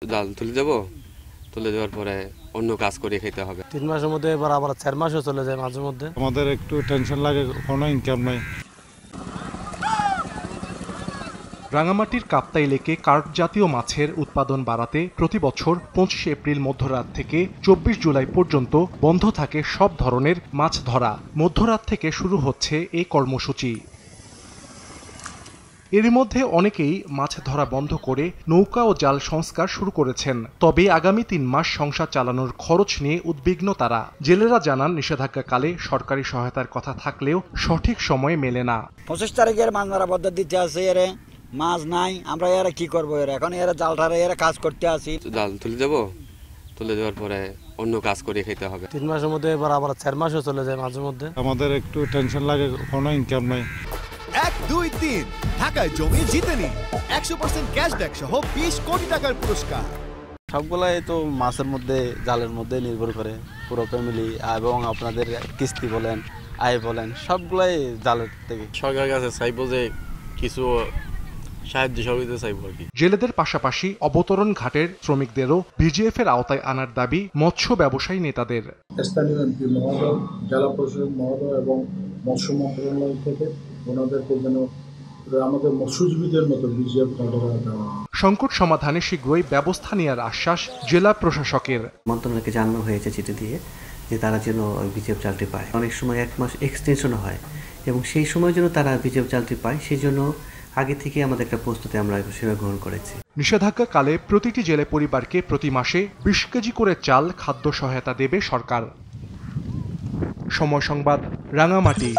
জাল তুলে দেবো, তুলে দেওয়ার পরে অন্য কাজ করে খেতে হবে। 3 মাসের মধ্যে এবার আবার 4 মাসও চলে যায় মাঝে মধ্যে। আমাদের একটু টেনশন লাগে, কোনো ইনকাম নাই। রাঙামাটির কাপ্তাই লেকে কার্প জাতীয় মাছের উৎপাদন বাড়াতে প্রতি বছর 25 এপ্রিল মধ্যরাত থেকে 24 জুলাই পর্যন্ত বন্ধ থাকে সব ধরনের মাছ ধরা। মধ্যরাত থেকে শুরু হচ্ছে এই কর্মসূচি। এর মধ্যে অনেকেই মাছ ধরা বন্ধ করে নৌকা ও জাল সংস্কার শুরু করেছেন। তবে আগামী 3 মাস সংসার চালানোর খরচ নিয়ে উদ্বিগ্ন তারা। জেলেরা জানান, নিষেধাজ্ঞাকালে সরকারি সহায়তার কথা থাকলেও সঠিক সময়ে মেলে না। 25 তারিখের মাছ ধরা পদ্ধতি দিতে আছে, এরে মাছ নাই, আমরা এরা কি করবো? এখন এরা জালটারে এরা কাজ করতে আসি। জাল তুলে দেবো, তুলে দেওয়ার পরে অন্য কাজ করে খেতে হবে। 3 মাসের মধ্যে এবার আবার 4 মাসও চলে যায় মাঝে মধ্যে। আমাদের একটু টেনশন লাগে, কোনো ইনকাম নাই। 1, 2, 3 ঢাকায় জমি জিতে নিন 100% ক্যাশব্যাক সহ 20 কোটি টাকার পুরস্কার। সবগুলাই তো মাছের মধ্যে, জালের মধ্যে নির্ভর করে পুরো ফ্যামিলি, এবং আপনাদের কিস্তি বলেন, আয় বলেন, সবগুলাই জালের থেকে। সরকারের কাছে চাইবো যে কিছু সাহায্য সহযোগিতা চাইবো আর কি। জেলেদের পাশাপাশি অবতরণ ঘাটের শ্রমিকদেরও ভিজিএফ এর আওতায় আনার দাবি মৎস্য ব্যবসায়ী নেতাদের। স্থানীয় এমপি মহোদয়, জেলা প্রশাসক মহোদয় এবং মৎস্য মন্ত্রণালয় থেকে ওনাদেরকে যেন আমাদের মৎস্যজীবীদের মতো ভিজিএফ দেওয়া। সংকট সমাধানে শীঘ্রই ব্যবস্থা নেওয়ার আশ্বাস জেলা প্রশাসকের। মন্ত্রণালয়কে জানানো হয়েছে চিঠি দিয়ে যে তারা যেন ভিজিএফ চালটি পায়। অনেক সময় 1 মাস এক্সটেনশন হয় এবং সেই সময় যেন তারা ভিজিএফ চালটি পায়, সেই জন্য আগে থেকে আমাদের একটা প্রস্তুতি আমরা সেবা গ্রহণ করেছি। নিষেধাজ্ঞাকালে প্রতিটি জেলে পরিবারকে প্রতি মাসে 20 কেজি করে চাল খাদ্য সহায়তা দেবে সরকার। সময় সংবাদ, রাঙামাটি।